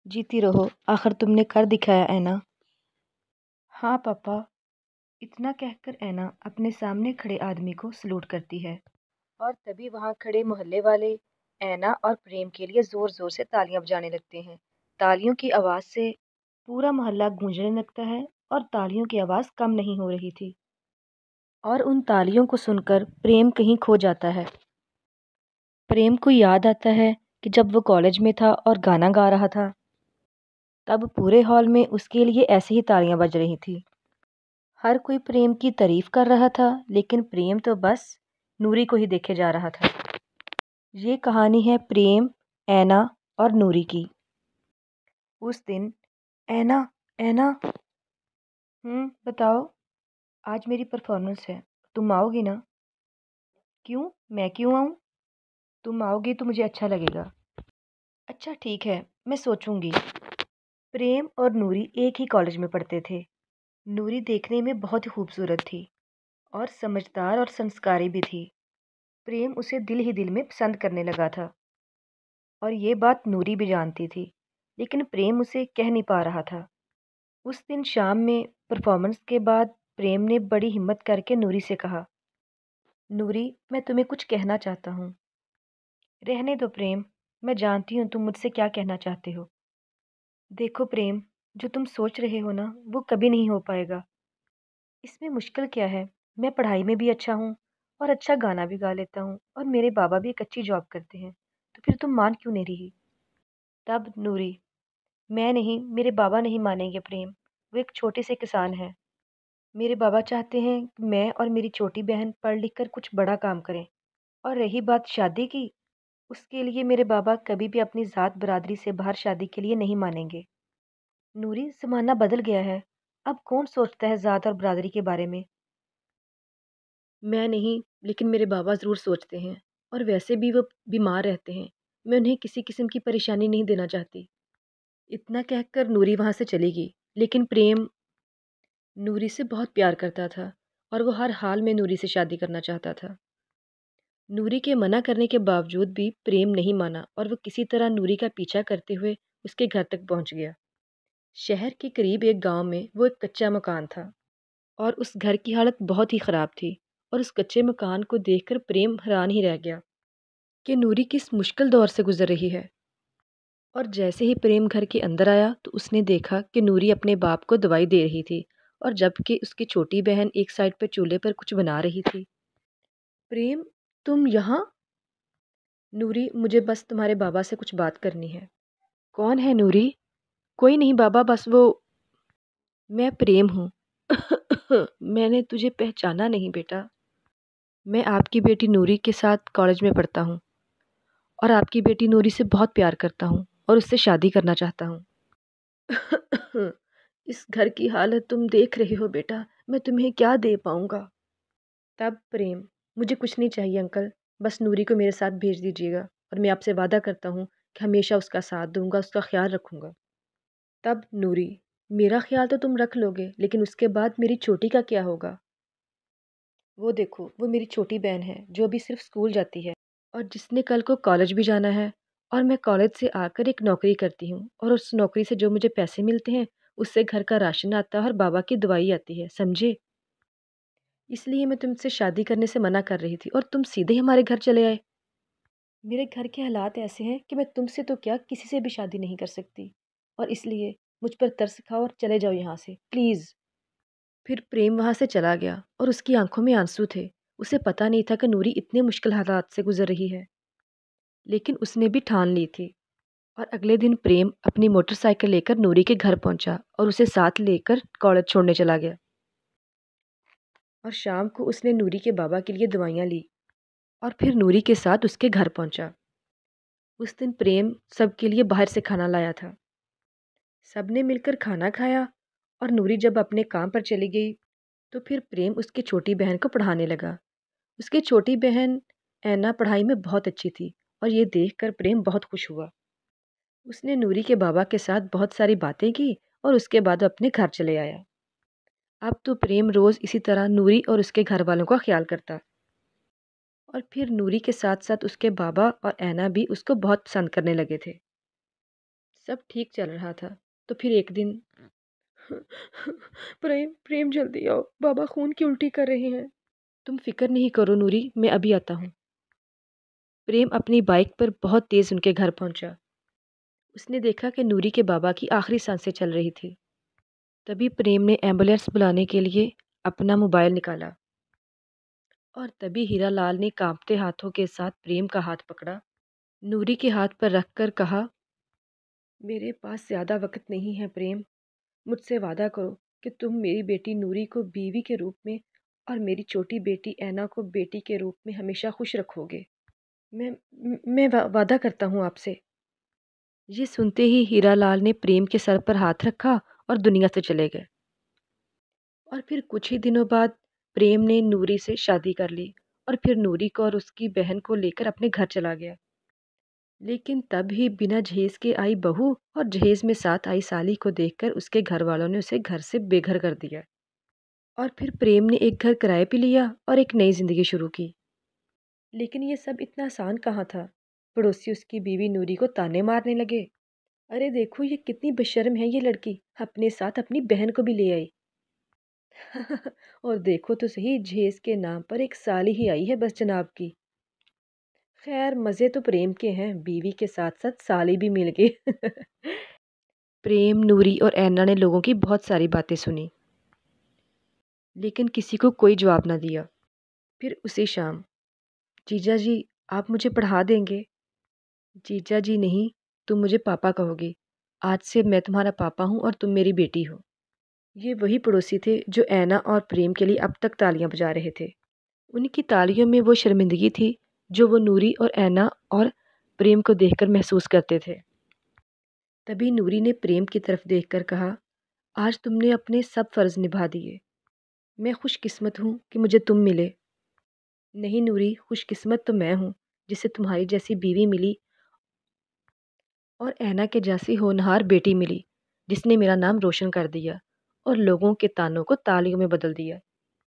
जीती रहो, आखिर तुमने कर दिखाया ऐना। हाँ पापा। इतना कहकर ऐना अपने सामने खड़े आदमी को सलूट करती है और तभी वहाँ खड़े मोहल्ले वाले ऐना और प्रेम के लिए जोर जोर से तालियां बजाने लगते हैं। तालियों की आवाज़ से पूरा मोहल्ला गूंजने लगता है और तालियों की आवाज़ कम नहीं हो रही थी और उन तालियों को सुनकर प्रेम कहीं खो जाता है। प्रेम को याद आता है कि जब वो कॉलेज में था और गाना गा रहा था तब पूरे हॉल में उसके लिए ऐसे ही तालियां बज रही थी। हर कोई प्रेम की तारीफ कर रहा था लेकिन प्रेम तो बस नूरी को ही देखे जा रहा था। ये कहानी है प्रेम, ऐना और नूरी की। उस दिन ऐना ऐना बताओ। आज मेरी परफॉर्मेंस है, तुम आओगी ना? क्यों? मैं क्यों आऊँ? तुम आओगी तो मुझे अच्छा लगेगा। अच्छा ठीक है, मैं सोचूंगी। प्रेम और नूरी एक ही कॉलेज में पढ़ते थे। नूरी देखने में बहुत ही खूबसूरत थी और समझदार और संस्कारी भी थी। प्रेम उसे दिल ही दिल में पसंद करने लगा था और ये बात नूरी भी जानती थी, लेकिन प्रेम उसे कह नहीं पा रहा था। उस दिन शाम में परफॉर्मेंस के बाद प्रेम ने बड़ी हिम्मत करके नूरी से कहा, नूरी मैं तुम्हें कुछ कहना चाहता हूँ। रहने दो प्रेम, मैं जानती हूँ तुम मुझसे क्या कहना चाहते हो। देखो प्रेम, जो तुम सोच रहे हो ना वो कभी नहीं हो पाएगा। इसमें मुश्किल क्या है? मैं पढ़ाई में भी अच्छा हूँ और अच्छा गाना भी गा लेता हूँ और मेरे बाबा भी एक अच्छी जॉब करते हैं, तो फिर तुम मान क्यों नहीं रही? तब नूरी, मैं नहीं, मेरे बाबा नहीं मानेंगे प्रेम। वो एक छोटे से किसान हैं। मेरे बाबा चाहते हैं कि मैं और मेरी छोटी बहन पढ़ लिख कर कुछ बड़ा काम करें। और रही बात शादी की, उसके लिए मेरे बाबा कभी भी अपनी ज़ात बरादरी से बाहर शादी के लिए नहीं मानेंगे। नूरी, ज़माना बदल गया है। अब कौन सोचता है ज़ात और बरादरी के बारे में? मैं नहीं, लेकिन मेरे बाबा ज़रूर सोचते हैं और वैसे भी वो बीमार रहते हैं। मैं उन्हें किसी किस्म की परेशानी नहीं देना चाहती। इतना कहकर नूरी वहाँ से चली गई, लेकिन प्रेम नूरी से बहुत प्यार करता था और वो हर हाल में नूरी से शादी करना चाहता था। नूरी के मना करने के बावजूद भी प्रेम नहीं माना और वो किसी तरह नूरी का पीछा करते हुए उसके घर तक पहुँच गया। शहर के करीब एक गांव में वो एक कच्चा मकान था और उस घर की हालत बहुत ही ख़राब थी और उस कच्चे मकान को देखकर प्रेम हैरान ही रह गया कि नूरी किस मुश्किल दौर से गुजर रही है। और जैसे ही प्रेम घर के अंदर आया तो उसने देखा कि नूरी अपने बाप को दवाई दे रही थी और जबकि उसकी छोटी बहन एक साइड पर चूल्हे पर कुछ बना रही थी। प्रेम, तुम यहाँ? नूरी, मुझे बस तुम्हारे बाबा से कुछ बात करनी है। कौन है नूरी? कोई नहीं बाबा, बस वो मैं प्रेम हूँ। मैंने तुझे पहचाना नहीं बेटा। मैं आपकी बेटी नूरी के साथ कॉलेज में पढ़ता हूँ और आपकी बेटी नूरी से बहुत प्यार करता हूँ और उससे शादी करना चाहता हूँ। इस घर की हालत तुम देख रही हो बेटा, मैं तुम्हें क्या दे पाऊँगा? तब प्रेम, मुझे कुछ नहीं चाहिए अंकल, बस नूरी को मेरे साथ भेज दीजिएगा और मैं आपसे वादा करता हूँ कि हमेशा उसका साथ दूंगा, उसका ख्याल रखूंगा। तब नूरी, मेरा ख्याल तो तुम रख लोगे लेकिन उसके बाद मेरी छोटी का क्या होगा? वो देखो, वो मेरी छोटी बहन है जो अभी सिर्फ स्कूल जाती है और जिसने कल को कॉलेज भी जाना है। और मैं कॉलेज से आकर एक नौकरी करती हूँ और उस नौकरी से जो मुझे पैसे मिलते हैं उससे घर का राशन आता है और बाबा की दवाई आती है, समझे? इसलिए मैं तुमसे शादी करने से मना कर रही थी और तुम सीधे हमारे घर चले आए। मेरे घर के हालात ऐसे हैं कि मैं तुमसे तो क्या किसी से भी शादी नहीं कर सकती और इसलिए मुझ पर तरस खाओ और चले जाओ यहाँ से प्लीज़। फिर प्रेम वहाँ से चला गया और उसकी आंखों में आंसू थे। उसे पता नहीं था कि नूरी इतने मुश्किल हालात से गुजर रही है, लेकिन उसने भी ठान ली थी। और अगले दिन प्रेम अपनी मोटरसाइकिल लेकर नूरी के घर पहुंचा और उसे साथ लेकर कॉलेज छोड़ने चला गया। और शाम को उसने नूरी के बाबा के लिए दवाइयाँ ली और फिर नूरी के साथ उसके घर पहुंचा। उस दिन प्रेम सबके लिए बाहर से खाना लाया था। सबने मिलकर खाना खाया और नूरी जब अपने काम पर चली गई तो फिर प्रेम उसकी छोटी बहन को पढ़ाने लगा। उसकी छोटी बहन ऐना पढ़ाई में बहुत अच्छी थी और ये देखकर प्रेम बहुत खुश हुआ। उसने नूरी के बाबा के साथ बहुत सारी बातें की और उसके बाद वो अपने घर चले आया। अब तो प्रेम रोज़ इसी तरह नूरी और उसके घर वालों का ख्याल करता और फिर नूरी के साथ साथ उसके बाबा और ऐना भी उसको बहुत पसंद करने लगे थे। सब ठीक चल रहा था। तो फिर एक दिन प्रेम प्रेम जल्दी आओ, बाबा खून की उल्टी कर रहे हैं। तुम फिक्र नहीं करो नूरी, मैं अभी आता हूँ। प्रेम अपनी बाइक पर बहुत तेज उनके घर पहुंचा। उसने देखा कि नूरी के बाबा की आखिरी सांसें चल रही थी। तभी प्रेम ने एम्बुलेंस बुलाने के लिए अपना मोबाइल निकाला और तभी हीरा लाल ने कांपते हाथों के साथ प्रेम का हाथ पकड़ा, नूरी के हाथ पर रखकर कहा, मेरे पास ज़्यादा वक्त नहीं है प्रेम, मुझसे वादा करो कि तुम मेरी बेटी नूरी को बीवी के रूप में और मेरी छोटी बेटी ऐना को बेटी के रूप में हमेशा खुश रखोगे। मैं वादा करता हूँ आपसे। ये सुनते ही हीरा लाल ने प्रेम के सर पर हाथ रखा और दुनिया से चले गए। और फिर कुछ ही दिनों बाद प्रेम ने नूरी से शादी कर ली और फिर नूरी को और उसकी बहन को लेकर अपने घर चला गया। लेकिन तब ही बिना जहेज के आई बहू और जहेज में साथ आई साली को देखकर उसके घर वालों ने उसे घर से बेघर कर दिया। और फिर प्रेम ने एक घर किराए पे लिया और एक नई जिंदगी शुरू की। लेकिन ये सब इतना आसान कहाँ था। पड़ोसी उसकी बीवी नूरी को ताने मारने लगे, अरे देखो ये कितनी बेशर्म है ये लड़की, अपने साथ अपनी बहन को भी ले आई। और देखो तो सही, जहेज के नाम पर एक साली ही आई है बस जनाब की। खैर मज़े तो प्रेम के हैं, बीवी के साथ साथ साली भी मिल गई। प्रेम, नूरी और ऐना ने लोगों की बहुत सारी बातें सुनी, लेकिन किसी को कोई जवाब ना दिया। फिर उसी शाम, जीजा जी आप मुझे पढ़ा देंगे? जीजा जी नहीं, तुम मुझे पापा कहोगे। आज से मैं तुम्हारा पापा हूँ और तुम मेरी बेटी हो। ये वही पड़ोसी थे जो ऐना और प्रेम के लिए अब तक तालियां बजा रहे थे। उनकी तालियों में वो शर्मिंदगी थी जो वो नूरी और ऐना और प्रेम को देखकर महसूस करते थे। तभी नूरी ने प्रेम की तरफ देखकर कहा, आज तुमने अपने सब फर्ज निभा दिए। मैं खुशकिस्मत हूँ कि मुझे तुम मिले। नहीं नूरी, खुशकिस्मत तो मैं हूँ जिसे तुम्हारी जैसी बीवी मिली और ऐना के जैसी होनहार बेटी मिली जिसने मेरा नाम रोशन कर दिया और लोगों के तानों को तालियों में बदल दिया।